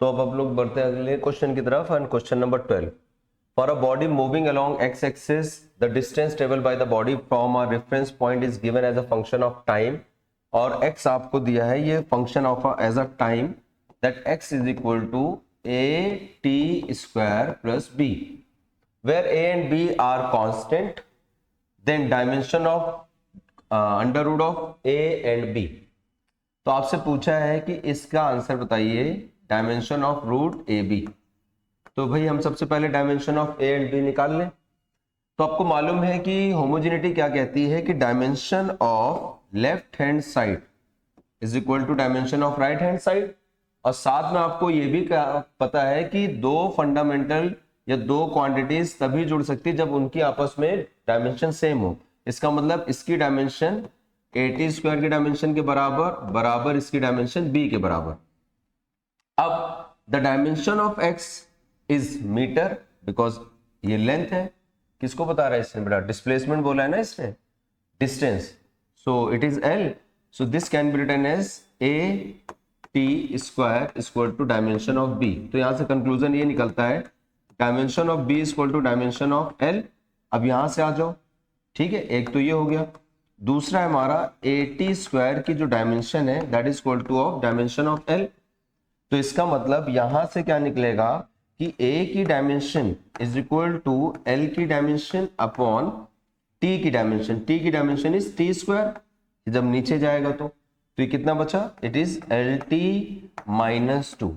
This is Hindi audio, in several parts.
तो अब आप लोग बढ़ते हैं अगले क्वेश्चन की तरफ। And question number 12, for a body moving along x axis the distance travel by the body from a reference point is given as a function of time, और x आपको दिया है ये function of as a time, that x is equal to a t square plus b, where a and b are constant, then dimension of under root of a and b। तो आपसे पूछा है कि इसका आंसर बताइए dimension of root A B. तो भाई हम सबसे पहले dimension of A and B निकाल लें। तो आपको मालूम है कि होमोजेनिटी क्या कहती है कि dimension of left hand side is equal to dimension of right hand side. और साथ में आपको ये भी पता है कि दो फंडामेंटल या दो क्वांटिटीज तभी जुड़ सकती है जब उनकी आपस में डायमेंशन सेम हो। इसका मतलब इसकी डायमेंशन ए स्क्वायर की डायमेंशन के बराबर बराबर इसकी डायमेंशन बी के बराबर। अब the dimension of x is metre, because ये लेंथ है। किसको बता रहा है इसने बेटा? डिस्प्लेसमेंट बोला है ना इसने, distance. So it is L. So this can be written as A T square equal to dimension of B. तो यहां से कंक्लूजन ये निकलता है dimension of B equal to dimension of L. अब यहां से आ जाओ, ठीक है, एक तो ये हो गया। दूसरा है हमारा ए टी स्क्वायर की जो डायमेंशन है that is equal to of dimension of L. तो इसका मतलब यहां से क्या निकलेगा कि a की dimension is equal to l की डायमेंशन अपॉन t की डायमेंशन। t की डायमेंशन इज टी स्क्वायर। जब नीचे जाएगा तो ये कितना बचा? It is L T minus two.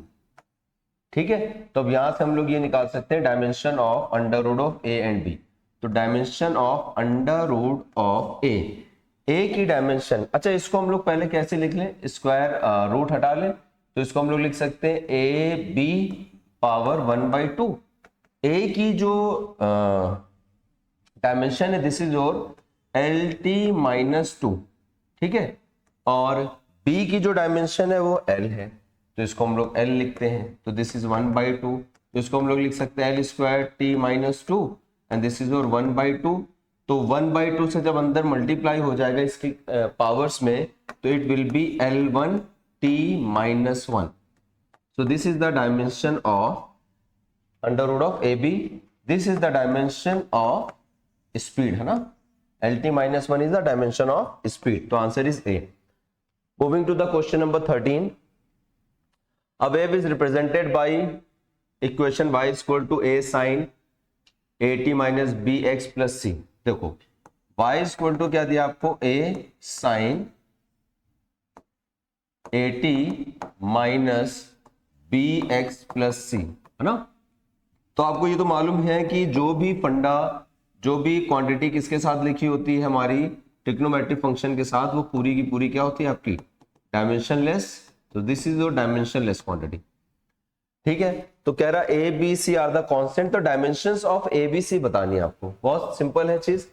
ठीक है, तो अब यहां से हम लोग ये निकाल सकते हैं dimension of under root of A and B. तो dimension of under root of A की डायमेंशन, अच्छा इसको हम लोग पहले कैसे लिख लें? स्क्वायर रूट हटा लें, तो इसको हम लोग लिख सकते हैं ए बी पावर 1/2। ए की जो डायमेंशन है this is your L T minus two, ठीक है, और बी की जो डायमेंशन है वो एल है, तो इसको हम लोग एल लिखते हैं। तो दिस इज 1/2, तो इसको हम लोग लिख सकते हैं L square T minus to and this is your 1/2। तो 1/2 से जब अंदर मल्टीप्लाई हो जाएगा इसकी पावर्स में, तो it will be L1 t minus 1. So this is the dimension of under root of AB. This is the dimension of speed, है ना? LT minus 1 is the dimension of speed. तो answer is A. Moving to the question number 13. A wave is represented by equation y is equal to A sin AT minus BX plus C. देखो y is equal to क्या दिया आपको? A sin AT minus B X plus C, है ना? तो आपको ये तो मालूम है कि जो भी फंडा, जो भी क्वांटिटी किसके साथ लिखी होती है हमारी ट्रिग्नोमेट्रिक फंक्शन के साथ, वो पूरी की पूरी क्या होती है आपकी? डायमेंशनलेस। तो this is your dimensionless quantity. ठीक है, तो कह रहा A B C are the constant. तो dimensions of A B C बतानी है आपको, बहुत सिंपल है चीज।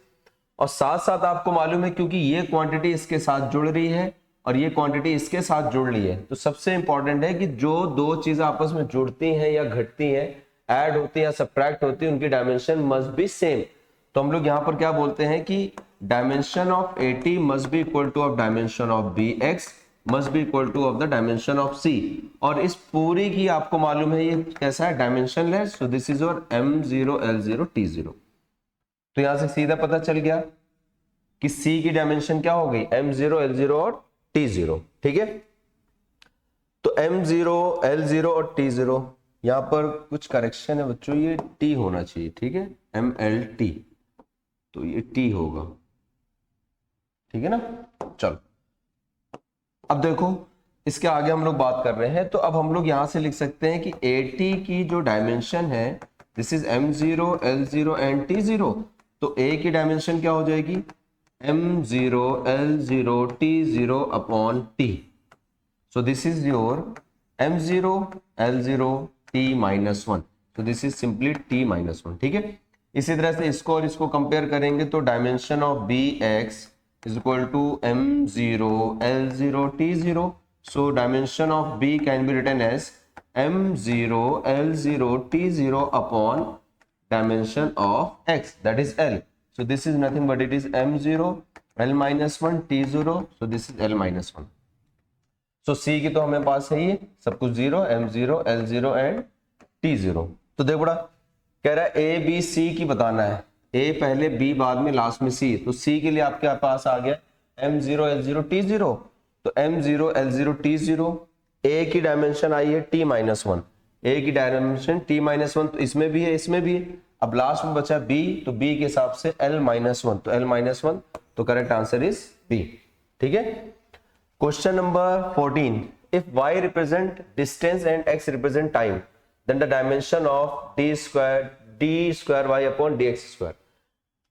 और साथ साथ आपको मालूम है क्योंकि ये क्वांटिटी इसके साथ जुड़ रही है और ये क्वांटिटी इसके साथ जुड़ रही है, तो सबसे इंपॉर्टेंट है कि जो दो चीजें आपस में जुड़ती हैं या घटती हैं, ऐड होती हैं या सब्ट्रैक्ट होती हैं, उनकी डायमेंशन मस्ट बी सेम। तो हम लोग यहां पर क्या बोलते हैं कि dimension of A T must be equal to of dimension of B X must be equal to of the dimension of C. और इस पूरी की आपको मालूम है ये कैसा है? Dimensionless. So this is your M0 L0 T0। तो यहां से सीधा पता चल गया कि C की डायमेंशन क्या हो गई? M0 L0 और T0। ठीक है, तो M0 L0 और T0, यहां पर कुछ करेक्शन है बच्चों, ये T होना चाहिए, ठीक है, MLT, तो ये T होगा, ठीक है ना? चलो अब देखो इसके आगे हम लोग बात कर रहे हैं, तो अब हम लोग यहां से लिख सकते हैं कि AT की जो डायमेंशन है this is M0 L0 and T0। तो A की डायमेंशन क्या हो जाएगी? M0 L0 T0 upon T. So this is your M0 L0 T minus 1. So this is simply T minus 1. ठीक है, इसी तरह से इसको और इसको कंपेयर करेंगे तो dimension of BX is equal to M0 L0 T0. So dimension of B can be written as M0 L0 T0 upon dimension of X, that is L. So this is nothing but it is M0 L minus 1 T0. So this is L minus 1. सो सी की तो हमें पास है ये सब कुछ 0, m0, l0 एंड t0। तो देख बड़ा कह रहा है ए बी सी की बताना है, ए पहले बी बाद में लास्ट में सी, तो सी के लिए आपके पास आ गया m0 l0 t0। तो m0 l0 t0, ए की डायमेंशन आई है t-1, ए की डायमेंशन t-1, तो इसमें भी है इसमें भी है। अब लास्ट में बचा बी, तो बी के हिसाब से l-1, तो l-1, तो करेक्ट आंसर इज बी। ठीक है। Question number 14, if y represent distance and x represent time, then the dimension of d square y upon dx square।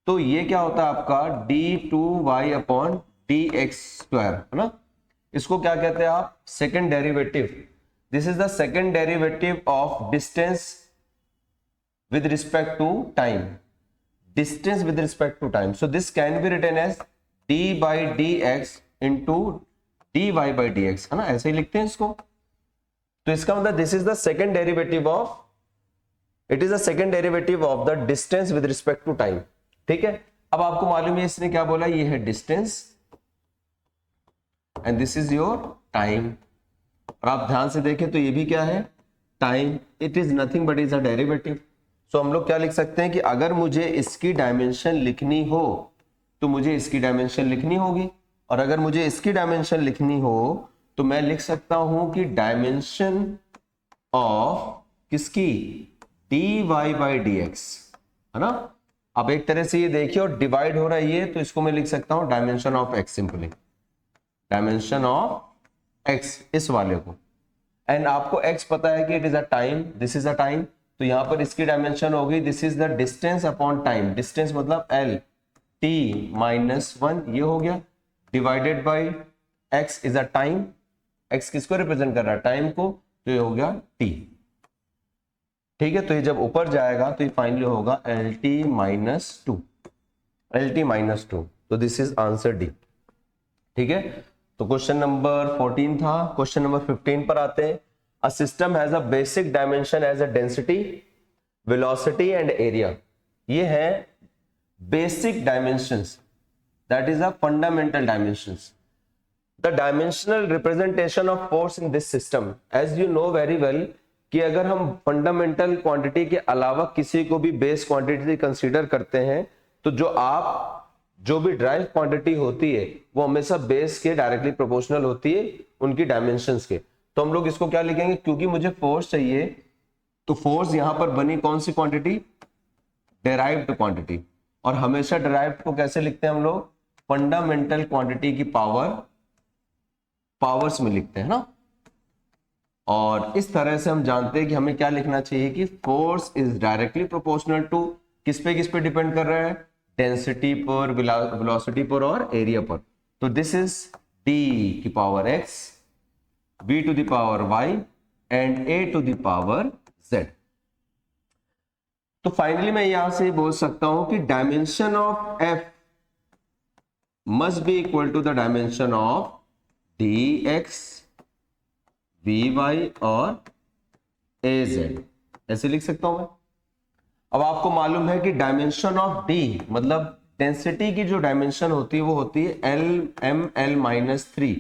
तो ये क्या होता है आपका d2y upon dx square, है ना। इसको क्या कहते हैं आप, second derivative. This is the second derivative of distance with respect to time, distance with respect to time, so this can be written as d by dx into dy by dx, है ना, ऐसे ही लिखते हैं इसको। तो इसका मतलब this is the second derivative of, it is the second derivative of the distance with respect to time. ठीक है। अब आपको मालूम है इसने क्या बोला, ये है distance and this is your time. और आप ध्यान से देखें तो ये भी क्या है, time. It is nothing but is a derivative. So हम लोग क्या लिख सकते हैं कि अगर मुझे इसकी डायमेंशन लिखनी हो तो मुझे इसकी डायमेंशन लिखनी होगी, और अगर मुझे इसकी डायमेंशन लिखनी हो तो मैं लिख सकता हूं कि डायमेंशन ऑफ किसकी, dy बाई dx, है ना। अब एक तरह से ये देखिए और डिवाइड हो रहा है ये, तो इसको मैं लिख सकता हूं dimension of x, simply dimension of x इस वाले को। एंड आपको x पता है कि it is a time, this is a time, तो यहां पर इसकी डायमेंशन होगी this is the distance upon time, distance मतलब l t-1 ये हो गया, divided by x is a time, x किसको रिप्रेजेंट कर रहा है, टाइम को, तो ये हो गया t। ठीक है। तो ये जब ऊपर जाएगा तो ये फाइनली होगा lt-2, lt-2, तो दिस इज आंसर डी। ठीक है। तो क्वेश्चन नंबर 14 था। क्वेश्चन नंबर 15 पर आते हैं। A system has a basic dimension as a density, velocity and area। ये है basic dimensions, that is a fundamental dimensions। The dimensional representation of force in this system, as you know very well कि अगर हम फंडामेंटल क्वांटिटी के अलावा किसी को भी बेस क्वांटिटी कंसीडर करते हैं तो जो भी ड्राइव क्वांटिटी होती है वो हमेशा बेस के डायरेक्टली प्रोपोर्शनल होती है उनकी डायमेंशंस के। तो हम लोग इसको क्या लिखेंगे, क्योंकि मुझे फोर्स चाहिए तो फोर्स यहां पर बनी कौन सी क्वांटिटी, डेराइव्ड क्वांटिटी। और हमेशा डेराइव्ड को कैसे लिखते हैं हम लोग, फंडामेंटल क्वांटिटी की पावर्स में लिखते हैं ना। और इस तरह से हम जानते हैं कि हमें क्या लिखना चाहिए कि force is directly proportional to किस पे डिपेंड कर रहा है, डेंसिटी पर, वेलोसिटी पर और एरिया पर। तो दिस इज डी की power x, b to the power y and a to the power z। तो फाइनली मैं यहां से बोल सकता हूं कि dimension of f must be equal to the dimension of dx, vy और az, ऐसे लिख सकता हूं मैं। अब आपको मालूम है कि डायमेंशन ऑफ d मतलब डेंसिटी की जो डायमेंशन होती है वो होती है l-m-l-3,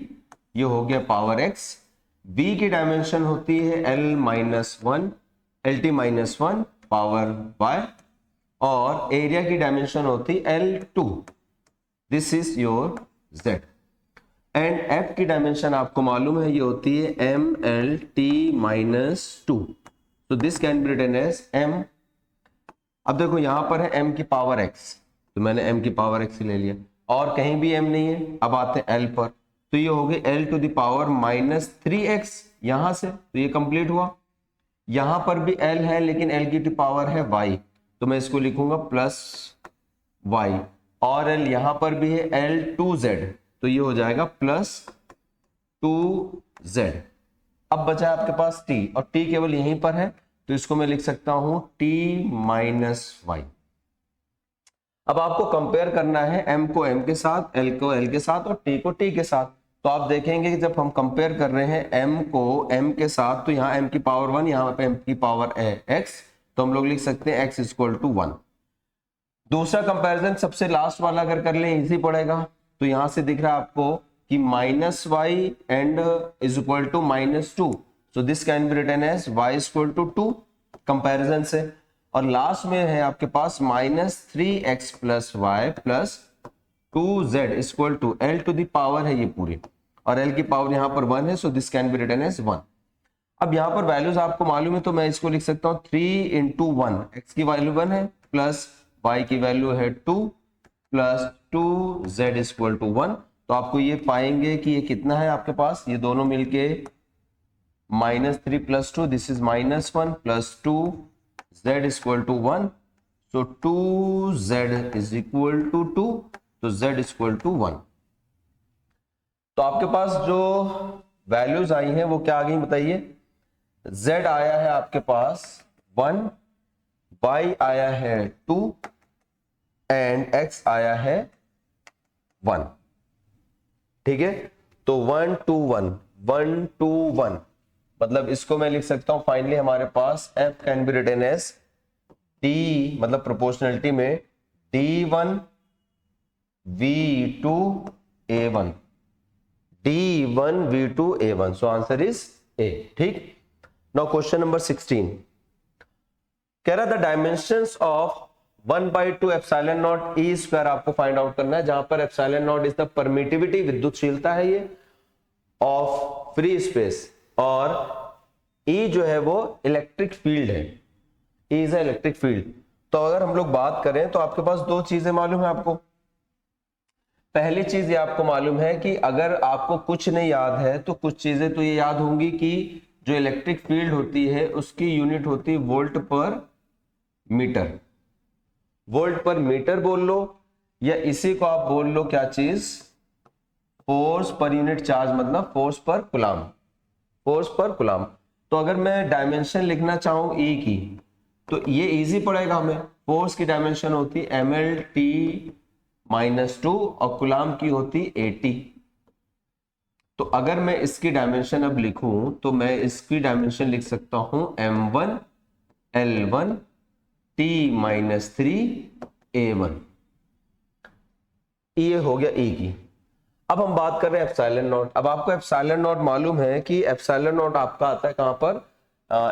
ये हो गया पावर x। v की डायमेंशन होती है l-1, lt-1 पावर y, और एरिया की डायमेंशन होती है l2, this is your z। And f की डायमेंशन आपको मालूम है ये होती है m-l-t-2, तो this can be written as m। अब देखो यहां पर है m की पावर x, तो मैंने m की पावर x ले लिया और कहीं भी m नहीं है। अब आते हैं l पर, तो ये हो गई l to the power -3x यहां से, तो ये कंप्लीट हुआ। यहां पर भी l है लेकिन l की पावर है y, तो मैं इसको लिखूंगा +y, और l यहां पर भी है l2z, तो ये हो जाएगा +2z। अब बचा आपके पास t, और t केवल यहीं पर है, तो इसको मैं लिख सकता हूं t-y। अब आपको कंपेयर करना है m को m के साथ, l को l के साथ और t को t के साथ। तो आप देखेंगे कि जब हम कंपेयर कर रहे हैं m को m के साथ, तो यहाँ m की पावर 1, यहाँ पे m की पावर x, तो हम लोग लिख सकते हैं x = 1। दूसरा कंपैरिजन सबसे लास्ट वाला अगर कर लें इजी पड़ेगा, तो यहाँ से दिख रहा है आपको कि -y and is equal to -2, so this can be written as y is equal to 2 comparison से। और लास्ट में है आपके पास -3x plus y plus 2z is equal to l to the power है ये पूरी, और l की पावर यहाँ पर 1 है, so this can be written as 1। अब यहाँ पर वैल्यूज आपको मालूम है तो मैं इसको लिख सकता हूँ 3 इंटू 1, x की वैल्यू 1 है प्लस y की वैल्यू है 2 plus 2z is equal to 1। तो आपको ये पाएंगे कि ये कितना है आपके पास, ये दोनों मिलके -3 plus 2, this is -1 plus 2 z is equal to 1, so 2z is equal to 2, तो z इज इक्वल टू 1। तो आपके पास जो वैल्यूज आई हैं वो क्या आ गई बताइए। z आया है आपके पास 1, y आया है 2 एंड x आया है 1। ठीक है, तो 1 2 1 1 2 1, मतलब इसको मैं लिख सकता हूं फाइनली हमारे पास f can be written as d, मतलब प्रोपोर्शनलिटी में d1 v2 a1, d1 v2 a1, so answer is a। ठीक, नाउ क्वेश्चन नंबर 16 कह रहा the dimensions of 1/2 epsilon naught E square आपको फाइंड आउट करना है, जहां पर epsilon naught is the permittivity, विद्युतशीलता है ये, ऑफ फ्री स्पेस, और ई जो है वो इलेक्ट्रिक फील्ड है, ई इज इलेक्ट्रिक फील्ड। तो अगर हम लोग बात करें तो आपके पास दो चीजें मालूम है आपको। पहली चीज ये आपको मालूम है कि अगर आपको कुछ नहीं याद है तो कुछ चीजें तो ये याद होंगी कि जो इलेक्ट्रिक फील्ड होती है उसकी यूनिट होती है वोल्ट पर मीटर। वोल्ट पर मीटर बोल लो, या इसी को आप बोल लो क्या चीज, फोर्स पर यूनिट चार्ज, मतलब फोर्स पर कुलाम, फोर्स पर कुलाम। तो अगर मैं डायमेंशन लिखना चाहूं ई की तो ये इजी पड़ेगा हमें। फोर्स की डायमेंशन होती mlt -2 और कुलाम की होती 80। तो अगर मैं इसकी डायमेंशन अब लिखूं तो मैं इसकी डायमेंशन लिख सकता हूं m1 l1 t -3 a1, ये हो गया E की। अब हम बात कर रहे हैं एप्सिलॉन नॉट। अब आपको एप्सिलॉन नॉट मालूम है कि एप्सिलॉन नॉट आपका आता है कहां पर,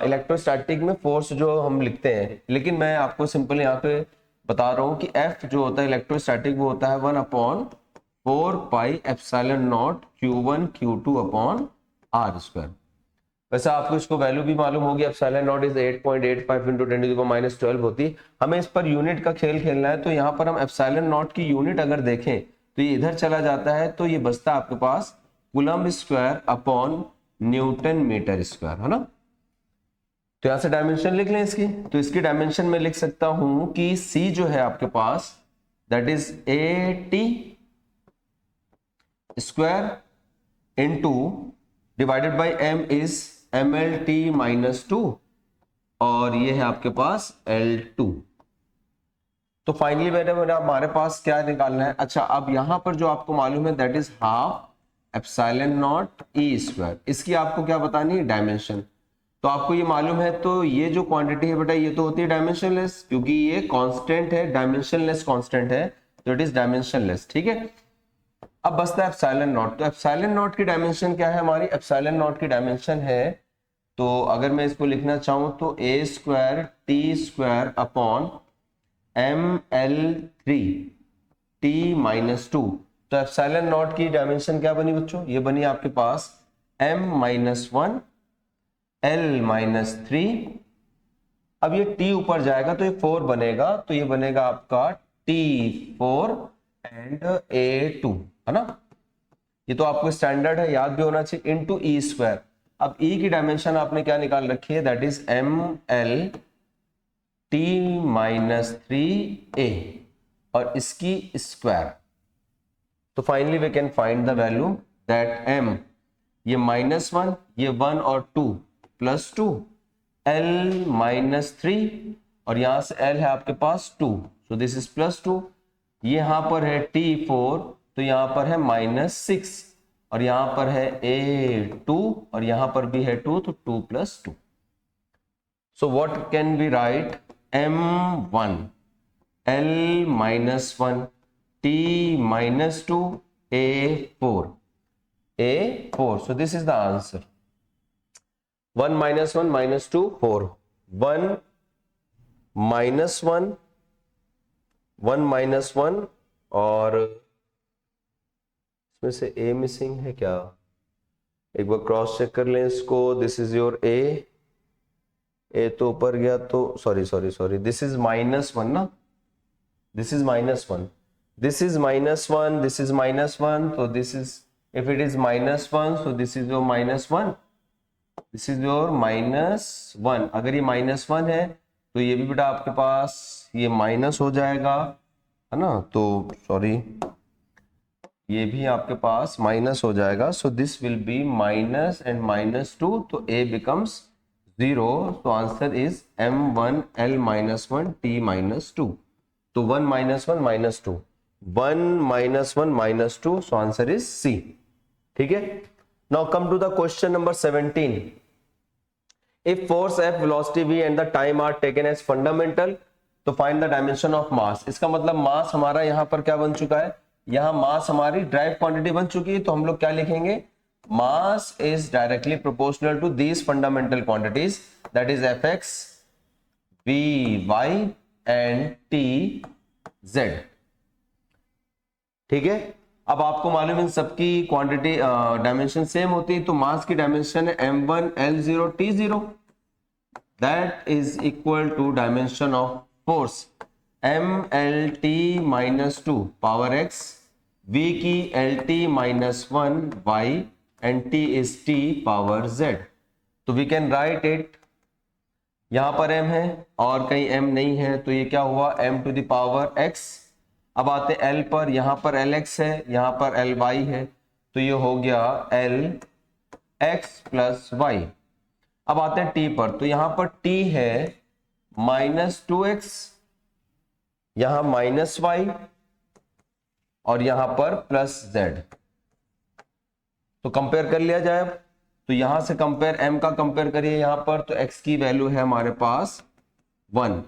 इलेक्ट्रोस्टैटिक में फोर्स जो हम लिखते हैं, लेकिन मैं आपको सिंपल यहाँ पे बता रहा हूं कि F जो होता है इलेक्ट्रोस्टैटिक वो होता है 1/4 pi epsilon not Q1 Q2 upon R square. वैसे आपको इसको वैल्यू भी मालूम होगी, एप्सिलॉन नॉट इज 8.85 इंटू 10⁻12 होती। हमें इस पर यूनिट का खेल खेलना है, तो यहाँ पर हम एप्सिलॉन नॉट की यूनिट अगर देखें तो ये इधर चला जाता है, तो ये बचता है आपके पास coulomb square upon newton metre square, है ना। तो यहां से डायमेंशन लिख लें इसकी, तो इसकी डायमेंशन में लिख सकता हूं कि C जो है आपके पास that is 80 square into divided by m is mlt -2, और ये है आपके पास L2। तो फाइनली मेरे हमारे पास क्या निकालना है। अच्छा, अब यहां पर जो आपको मालूम है that is half epsilon naught E square, इसकी आपको क्या बतानी है, डायमेंशन। तो आपको ये मालूम है, तो ये जो क्वांटिटी है बेटा ये तो होती है डायमेंशनलेस, क्योंकि ये कांस्टेंट है, डायमेंशनलेस कांस्टेंट है, तो इट इज डायमेंशनलेस। ठीक है, अब बचता है एप्सिलॉन नॉट। तो एप्सिलॉन नॉट की डायमेंशन क्या है हमारी, एप्सिलॉन नॉट की डायमेंशन है, तो अगर मैं इसको लिखना चाहूं तो a square T square upon ml3 t -2। तो एप्सिलॉन नॉट की डायमेंशन क्या बनी बच्चों, ये बनी आपके पास m-1 l-3। अब ये t ऊपर जाएगा तो ये 4 बनेगा, तो ये बनेगा आपका t4 एंड a2, है ना। ये तो आपको स्टैंडर्ड है, याद भी होना चाहिए, इनटू ई स्क्वायर। अब e की डायमेंशन आपने क्या निकाल रखी है, that is ml t -3a, और इसकी स्क्वायर। तो finally we can find the value that m, ये -1, ये 1 और 2 प्लस 2 l -3, और यहां से l है आपके पास 2, सो दिस इज +2। यहां पर है t4, तो यहां पर है -6, और यहां पर है a2, और यहां पर भी है 2, तो 2 + 2। So what can be right, m1 l -1 t -2 a4, A4. So this is the answer. 1 minus 1 minus 2 4. 1 minus 1 1 minus 1 और इसमें से A मिसिंग है क्या? एक बार क्रॉस चेक कर लें इसको. दिस इज योर A तो ऊपर गया तो सॉरी दिस इज -1 ना. This is -1, this is -1, this is -1. तो this is, if it is -1 so this is your -1, this is your -1. अगर ये -1 है तो ये भी बेटा आपके पास ये माइनस हो जाएगा, है ना. तो सॉरी, ये भी आपके पास माइनस हो जाएगा. So this will be minus and -2. तो A becomes 0. तो आंसर इज M1L -1 T -2. तो 1 minus 1 minus 2. 1 minus 1 minus 2. So answer is C. ठीक है. Now come to the question number 17. If force F, velocity V and the time are taken as fundamental, तो find the dimension of mass. इसका मतलब मास हमारा यहाँ पर क्या बन चुका है, यहाँ मास हमारी ड्राइव क्वांटिटी बन चुकी है. तो हम लोग क्या लिखेंगे, mass is directly proportional to these fundamental quantities, that is Fx, Vy and Tz. ठीक है. अब आपको मालूम है सबकी क्वांटिटी डायमेंशन सेम होती है. तो मास की डायमेंशन है M1L0 T0, that is equal to dimension of force MLT -2 power x, V की LT -1 y and T is T power z. तो वी कैन राइट इट, यहां पर m है और कहीं m नहीं है, तो ये क्या हुआ m to the power x. अब आते l पर, यहां पर Lx है, यहां पर Ly है, तो ये हो गया Lx प्लस y. अब आते हैं t पर, तो यहां पर t है -2x, यहां -y और यहां पर +z. तो कंपेयर कर लिया जाए. तो यहां से कंपेयर, m का कंपेयर करिए यहां पर, तो x की वैल्यू है हमारे पास 1.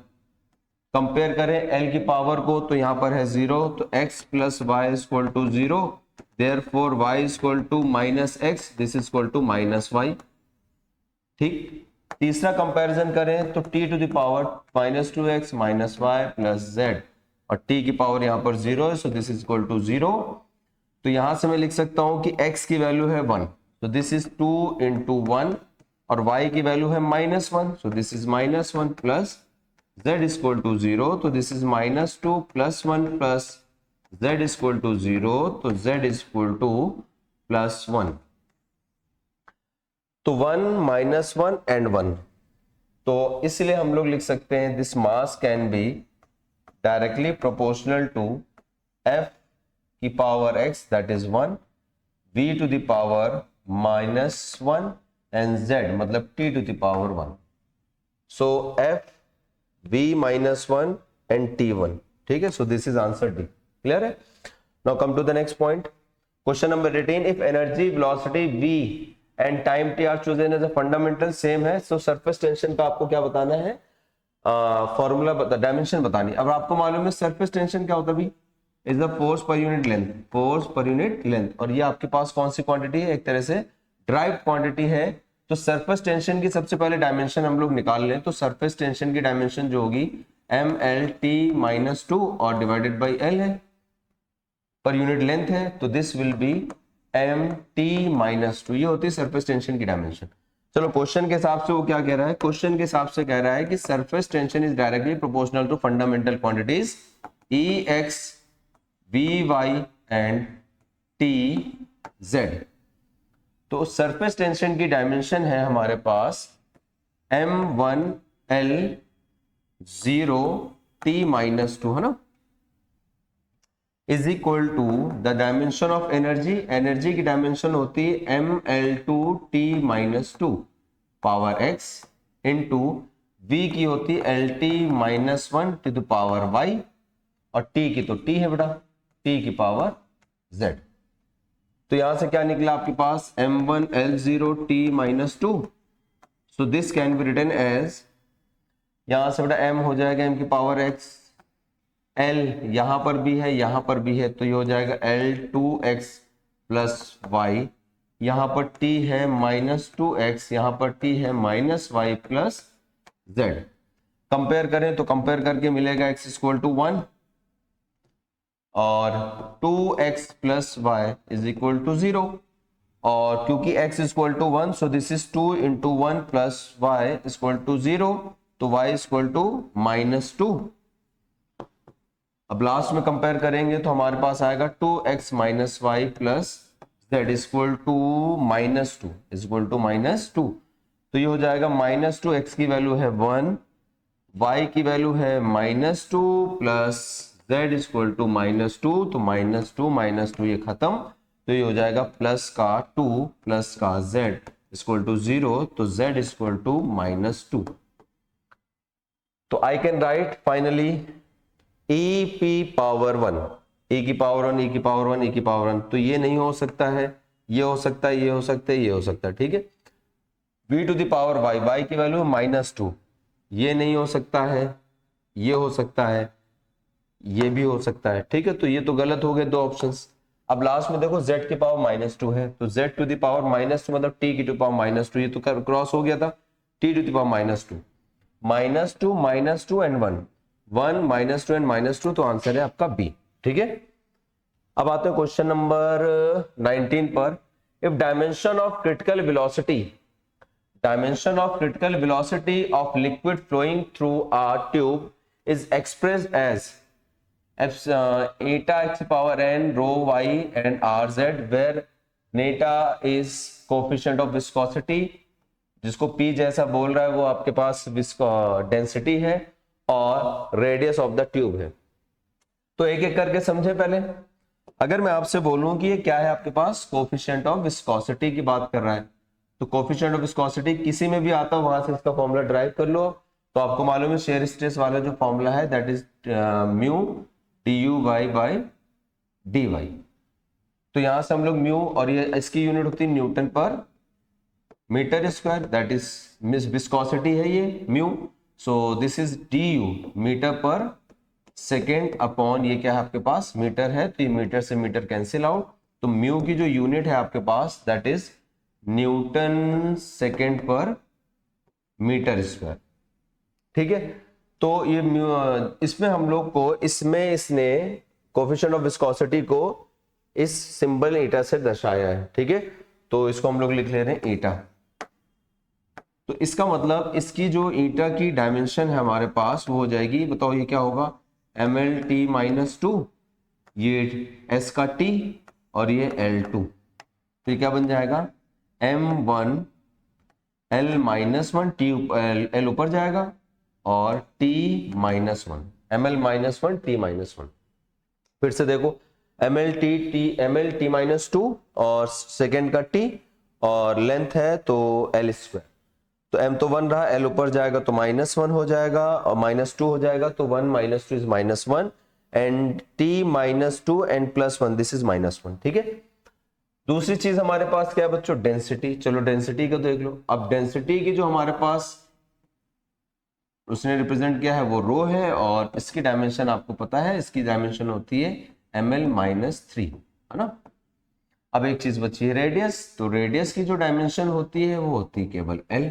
कंपेयर करें l की पावर को, तो यहां पर है 0, तो x plus y is equal to 0, therefore y is equal to -x, this is equal to -y. ठीक. तीसरा कंपैरिजन करें तो t to the power -2x -y plus z, और t की पावर यहां पर 0 है, so this is equal to 0. तो यहां से मैं लिख सकता हूं कि x की वैल्यू है 1, तो दिस इज 2 into 1, और y की वैल्यू है -1, so this is -1 plus z is equal to 0, तो this is -2 plus 1 plus z is equal to 0, तो z is equal to +1. तो 1 -1 एंड 1. तो इसलिए हम लोग लिख सकते हैं this mass can be directly proportional to f की power x, that is 1, v to the power -1 and z मतलब t to the power 1. So f v -1 and t1. ठीक है. So this is answer D. Clear है. Now come to the next point. Question number 18. If energy, velocity v and time t are chosen as a fundamental same है, सो सरफेस टेंशन का आपको क्या बताना है, फॉर्मूला डायमेंशन बतानी. अब आपको मालूम है सरफेस टेंशन क्या होता है, is the force per unit length, force per unit length. और ये आपके पास कौन सी क्वांटिटी है, एक तरह से ड्राइव क्वांटिटी है. तो सरफेस टेंशन की सबसे पहले डायमेंशन हम लोग निकाल लें. तो सरफेस टेंशन की डायमेंशन जो होगी MLT -2 और डिवाइडेड बाई L है, पर यूनिट लेंथ है, तो दिस विल बी MT -2. ये होती है सरफेस टेंशन की डायमेंशन. चलो क्वेश्चन के हिसाब से वो क्या कह रहा है, क्वेश्चन के हिसाब से कह रहा है कि surface tension is directly proportional to fundamental quantities EX, VY and TZ. तो सरफेस टेंशन की डायमेंशन है हमारे पास M1L0 T -2, है ना, is equal to the dimension of energy. Energy की डायमेंशन होती है ML2 T -2 power x into V की होती है LT -1 to the power y, और T की तो T है बेटा, T की पावर z. तो यहां से क्या निकला आपके पास M1L0 T -2. So this can be written as, यहां से बेटा m हो जाएगा m की पावर x, l यहां पर भी है यहां पर भी है, तो ये हो जाएगा L2x प्लस y यहाँ पर t है -2x, यहाँ पर t है -y प्लस z। कंपेयर करें तो कंपेयर करके मिलेगा x इक्वल टू 1 और 2x plus y is equal to 0, और क्योंकि x equal to 1 so this is 2 into 1 plus y equal to 0, तो y इक्वल टू -2। अब लास्ट में कंपेयर करेंगे तो हमारे पास आएगा 2x minus y plus z equal to -2 equal to -2। तो ये हो जाएगा -2, x की वैल्यू है 1, y की वैल्यू है -2 प्लस z इक्वल टू -2, तो -2 ये खत्म, तो ये हो जाएगा प्लस का 2 प्लस का z इक्वल टू 0, तो z इक्वल टू -2। तो I can write finally e p power 1, e की पावर 1, e की पावर 1, e की पावर 1, तो ये नहीं हो सकता है, ये हो सकता है, ये हो सकता है, ये हो सकता है, ठीक है। v to the power y, y की वैल्यू -2, ये नहीं हो सकता है, ये हो सकता है, ये भी हो सकता है, ठीक है। तो ये तो गलत हो गए दो ऑप्शंस। अब लास्ट में देखो z की पावर -2 है, तो z टू द पावर -2 मतलब t की टू पावर -2, ये तो क्रॉस हो गया था, t to the power -2 -2 and 1 -2 and -2, तो आंसर है आपका बी, ठीक है। अब आते हैं क्वेश्चन नंबर 19 पर। If dimension of critical velocity of liquid flowing through a tube is expressed as eta x power n rho y and rz, where neta is coefficient of viscosity, जिसको P जैसा बोल रहा है वो आपके पास डेंसिटी है और रेडियस ऑफ द ट्यूब है। तो एक एक करके समझे पहले। अगर मैं आपसे बोलूं कि ये क्या है आपके पास, कोफिशिएंट ऑफ विस्कोसिटी की बात कर रहा है, तो कोफिशिएंट ऑफ विस्कोसिटी किसी में भी आता है, वहां से इसका फॉर्मूला ड्राइव कर लो। तो आपको मालूम है शेयर स्ट्रेस वाला जो फॉर्मूला है that is mu DUY by DY। तो यहां से हम लोग म्यू, और ये इसकी यूनिट होती है newton per metre square, that is viscosity है ये mu, so this is DU metre per second upon ये क्या है आपके पास मीटर है, तो मीटर से मीटर कैंसिल आउट, तो म्यू की जो यूनिट है आपके पास दैट इज न्यूटन सेकेंड पर मीटर स्क्वायर, ठीक है। तो ये इसमें हम लोग को इसने कोफिशिएंट ऑफ विस्कोसिटी को इस सिंबल ईटा से दर्शाया है, ठीक है। तो इसको हम लोग लिख ले रहे हैं ईटा। तो इसका मतलब इसकी जो ईटा की डायमेंशन है हमारे पास वो हो जाएगी, बताओ ये क्या होगा, mlt-2, ये s का t और ये L2, तो क्या बन जाएगा m1 L-1 t, L ऊपर जाएगा और t-1 ml-1 t-1। फिर से देखो mlt-2 और सेकेंड का t और लेंथ है तो L स्क्वायर, तो m तो 1 रहा, L ऊपर जाएगा तो -1 हो जाएगा और -2 हो जाएगा, तो 1 - 2 is -1 and t-2 and +1 this is -1, ठीक है। दूसरी चीज हमारे पास क्या है बच्चों, डेंसिटी। चलो डेंसिटी को देख लो। अब डेंसिटी की जो हमारे पास उसने रिप्रेजेंट किया है वो रो है, और इसकी डायमेंशन आपको पता है, इसकी डायमेंशन होती है ml-3, है ना। अब एक चीज बची है रेडियस, तो रेडियस की जो डायमेंशन होती है वो होती है केवल L।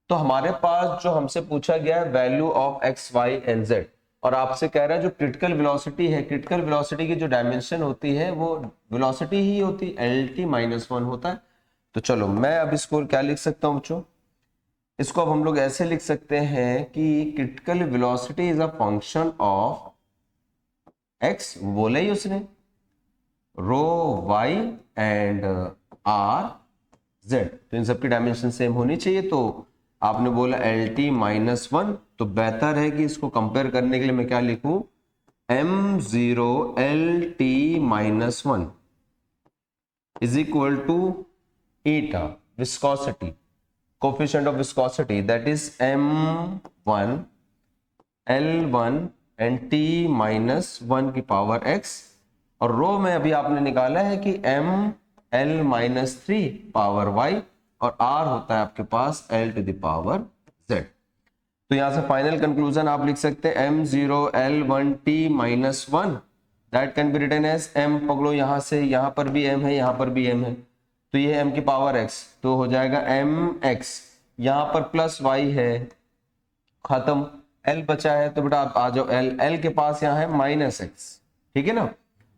तो हमारे पास जो हमसे पूछा गया है value of x, y and z, और आपसे कह रहा है जो क्रिटिकल वेलोसिटी है, क्रिटिकल वेलोसिटी की जो डायमेंशन होती है वो वेलोसिटी ही होती है, LT-1 होता है। तो चलो मैं अब इसको क्या लिख सकता हूं बच्चों, इसको अब हम लोग ऐसे लिख सकते हैं कि critical velocity is a function of x, बोला ही उसने, रो y एंड r z, तो इन सबकी डायमेंशन सेम होनी चाहिए। तो आपने बोला LT-1, तो बेहतर है कि इसको कंपेयर करने के लिए मैं क्या लिखूं, m0 LT-1 is equal to eta viscosity, coefficient of viscosity that is m1 L1 and t-1 की पावर x, और रो में अभी आपने निकाला है कि ml-3 पावर y, और r होता है आपके पास l to the power z। तो यहां से फाइनल कंक्लूजन आप लिख सकते हैं m0 L1 t-1 that can be written as m, पकड़ो यहां से, यहां पर भी m है, यहां पर भी m है, तो ये m की पावर x, तो हो जाएगा mx, यहां पर प्लस y है, खत्म, l बचा है, तो बेटा आप आ जाओ l के पास यहाँ है माइनस x, ठीक है ना,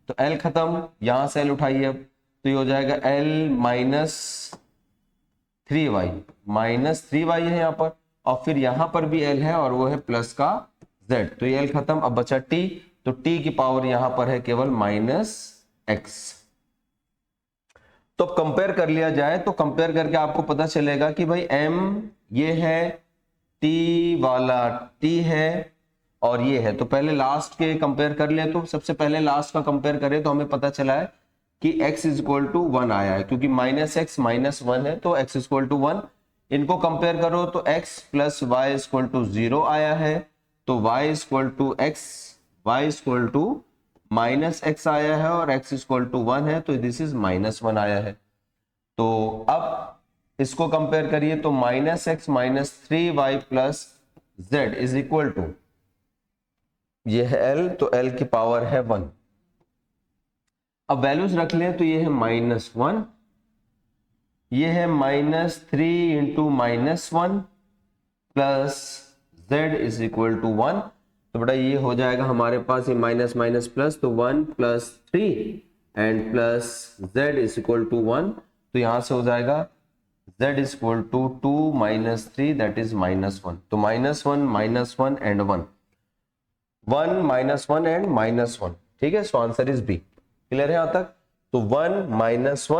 तो l खत्म, यहां से l उठाइए अब, तो ये हो जाएगा l minus 3y, minus 3y है यहाँ पर, और फिर यहां पर भी l है और वो है प्लस का z, तो ये l खत्म, अब बचा t, तो t की पावर यहां पर है केवल माइनस x। तो कंपेयर कर लिया जाए, तो कंपेयर करके आपको पता चलेगा कि भाई m ये है, t वाला t है, और ये है, तो पहले लास्ट के कंपेयर कर ले, तो सबसे पहले लास्ट का कंपेयर करें तो हमें पता चला है कि x इज इक्वल टू 1 आया है, क्योंकि माइनस एक्स माइनस 1 है, तो x इज इक्वल टू 1। इनको कंपेयर करो तो x plus y is equal to 0 आया है, तो y is equal to x, y is equal to minus x आया है, और x इज इक्वल टू 1 है, तो दिस इज माइनस 1 आया है। तो अब इसको कंपेयर करिए, तो minus x minus 3y plus z is equal to, ये है l, तो l की पावर है 1। अब वैल्यूज रख लें, तो ये है माइनस 1, ये है minus 3 into minus 1 plus z is equal to 1, तो बेटा ये हो जाएगा हमारे पास ये माइनस माइनस प्लस, तो 1 plus 3 and plus z is equal to 1, तो यहां से हो जाएगा z is equal to 2 minus 3 that is minus 1, तो minus 1 and 1, 1 minus 1 and minus 1, ठीक है, so answer is B. Clear है यहां तक, तो 1 माइनस 1